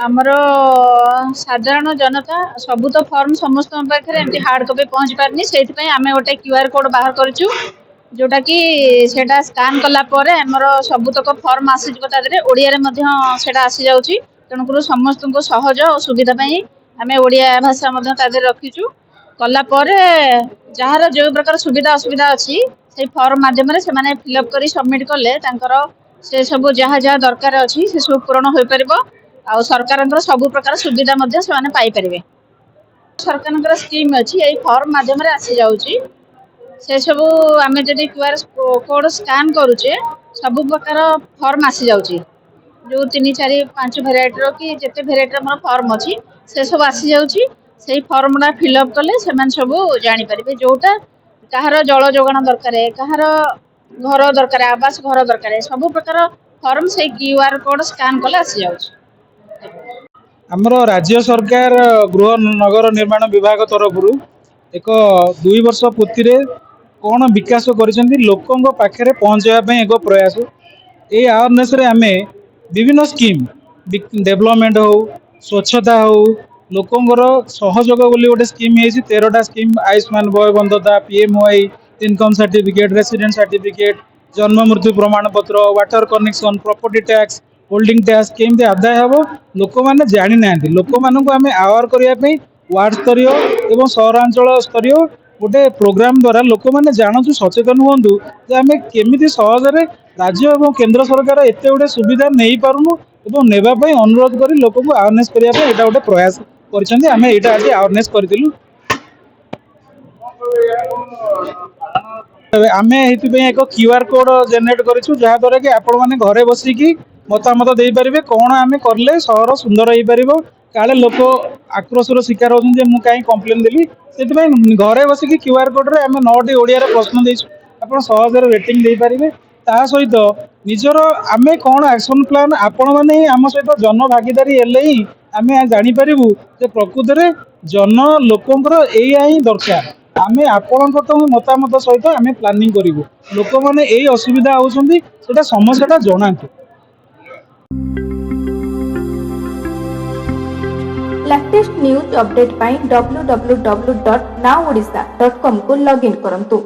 ଆମର ସାଧାରଣ ଜନତା ସବୁ ତ ଫର୍ମ ସମସ୍ତଙ୍କ ପାଖରେ ଏମିତି ହାର୍ଡ କପି ପହଞ୍ଚି ପାରିନି, ସେଇଥିପାଇଁ ଆମେ ଗୋଟେ କ୍ୟୁଆର କୋଡ ବାହାର କରିଛୁ, ଯୋଉଟା କି ସେଟା ସ୍କାନ କଲା ପରେ ଆମର ସବୁତକ ଫର୍ମ ଆସିଯିବ। ତା ଦେହରେ ଓଡ଼ିଆରେ ମଧ୍ୟ ସେଟା ଆସିଯାଉଛି। ତେଣୁକରି ସମସ୍ତଙ୍କୁ ସହଜ ଓ ସୁବିଧା ପାଇଁ ଆମେ ଓଡ଼ିଆ ଭାଷା ମଧ୍ୟ ତା ଦେହରେ ରଖିଛୁ। କଲା ପରେ ଯାହାର ଯୋଉ ପ୍ରକାର ସୁବିଧା ଅସୁବିଧା ଅଛି ସେଇ ଫର୍ମ ମାଧ୍ୟମରେ ସେମାନେ ଫିଲ୍ଅପ୍ କରି ସବମିଟ୍ କଲେ ତାଙ୍କର ସେ ସବୁ ଯାହା ଯାହା ଦରକାର ଅଛି ସେ ସବୁ ପୂରଣ ହୋଇପାରିବ। ଆଉ ସରକାରଙ୍କର ସବୁ ପ୍ରକାର ସୁବିଧା ମଧ୍ୟ ସେମାନେ ପାଇପାରିବେ। ସରକାରଙ୍କର ସ୍କିମ୍ ଅଛି, ଏଇ ଫର୍ମ ମାଧ୍ୟମରେ ଆସିଯାଉଛି। ସେ ସବୁ ଆମେ ଯଦି କ୍ୟୁଆର କୋଡ ସ୍କାନ କରୁଛେ ସବୁ ପ୍ରକାର ଫର୍ମ ଆସିଯାଉଛି। ଯୋଉ 3, 4, 5 ଭେରାଇଟିର କି ଯେତେ ଭେରାଇଟିର ଆମର ଫର୍ମ ଅଛି ସେ ସବୁ ଆସିଯାଉଛି। ସେଇ ଫର୍ମଟା ଫିଲ୍ଅପ୍ କଲେ ସେମାନେ ସବୁ ଜାଣିପାରିବେ ଯୋଉଟା କାହାର ଜଳ ଯୋଗାଣ ଦରକାର, କାହାର ଘର ଦରକାର, ଆବାସ ଘର ଦରକାର, ସବୁ ପ୍ରକାର ଫର୍ମ ସେଇ କ୍ୟୁଆର କୋଡ ସ୍କାନ କଲେ ଆସିଯାଉଛି। ଆମର ରାଜ୍ୟ ସରକାର ଗୃହ ନଗର ନିର୍ମାଣ ବିଭାଗ ତରଫରୁ ଏକ 2 ବର୍ଷ ପୂର୍ତ୍ତିରେ କ'ଣ ବିକାଶ କରିଛନ୍ତି ଲୋକଙ୍କ ପାଖରେ ପହଞ୍ଚାଇବା ପାଇଁ ଏକ ପ୍ରୟାସ। এই ଆୱାରନେସ୍ରେ ଆମେ ବିଭିନ୍ନ ସ୍କିମ୍ ଡେଭଲପମେଣ୍ଟ ହଉ, ସ୍ୱଚ୍ଛତା ହଉ, ଲୋକଙ୍କର ସହଯୋଗ ବୋଲି ଗୋଟେ ସ୍କିମ୍ ହେଇଛି। 13ଟା ସ୍କିମ୍, ଆୟୁଷ୍ମାନ ଭୟ ବନ୍ଦତା, PMY, income certificate, resident certificate, ଜନ୍ମ ମୃତ୍ୟୁ ପ୍ରମାଣପତ୍ର, water connection, property tax, holding tax କେମିତି ଆଦାୟ ହେବ ଲୋକମାନେ ଜାଣିନାହାନ୍ତି। ଲୋକମାନଙ୍କୁ ଆମେ ଆୱାର କରିବା ପାଇଁ ୱାର୍ଡ ସ୍ତରୀୟ ଏବଂ ସହରାଞ୍ଚଳ ସ୍ତରୀୟ ଗୋଟେ ପ୍ରୋଗ୍ରାମ ଦ୍ୱାରା ଲୋକମାନେ ଜାଣନ୍ତୁ, ସଚେତନ ହୁଅନ୍ତୁ ଯେ ଆମେ କେମିତି ସହଜରେ ରାଜ୍ୟ ଏବଂ କେନ୍ଦ୍ର ସରକାର ଏତେ ଗୁଡେ ସୁବିଧା ନେଇପାରୁନୁ ଏବଂ ନେବା ପାଇଁ ଅନୁରୋଧ କରି ଲୋକଙ୍କୁ ଆୱାରନେସ୍ କରିବା ପାଇଁ ଏଇଟା ଗୋଟେ ପ୍ରୟାସ କରିଛନ୍ତି। ଆମେ ଏଇଟା ଆଜି ଆୱାରନେସ୍ କରିଥିଲୁ। ଆମେ ଏଇଥିପାଇଁ ଏକ କ୍ୟୁଆର କୋଡ ଜେନେରେଟ କରିଛୁ, ଯାହାଦ୍ୱାରା କି ଆପଣମାନେ ଘରେ ବସିକି ମତାମତ ଦେଇପାରିବେ କ'ଣ ଆମେ କଲେ ସହର ସୁନ୍ଦର ହେଇପାରିବ। କାଳେ ଲୋକ ଆକ୍ରୋଶର ଶିକାର ହଉଛନ୍ତି ଯେ ମୁଁ କାହିଁ କମ୍ପ୍ଲେନ ଦେଲି, ସେଥିପାଇଁ ଘରେ ବସିକି କ୍ୟୁଆର କୋଡରେ ଆମେ 9ଟି ଓଡ଼ିଆର ପ୍ରଶ୍ନ ଦେଇଛୁ, ଆପଣ ସହଜରେ ରେଟିଂ ଦେଇପାରିବେ। ତା ସହିତ ନିଜର ଆମେ କ'ଣ ଆକ୍ସନ ପ୍ଲାନ, ଆପଣମାନେ ହିଁ ଆମ ସହିତ ଜନ ଭାଗିଦାରୀ ହେଲେ ହିଁ ଆମେ ଜାଣିପାରିବୁ ଯେ ପ୍ରକୃତରେ ଜନ ଲୋକଙ୍କର ଏଇଆ ହିଁ ଦରକାର। ଆମେ ଆପଣଙ୍କ ତ ମତାମତ ସହିତ ଆମେ ପ୍ଲାନିଂ କରିବୁ। ଲୋକମାନେ ଏଇ ଅସୁବିଧା ହଉଛନ୍ତି ସେଟା ସମସ୍ୟାଟା ଜଣାନ୍ତୁ। लेटेस्ट न्यूज अपडेट पाई www.nowodisha.com को लॉगिन करंतु।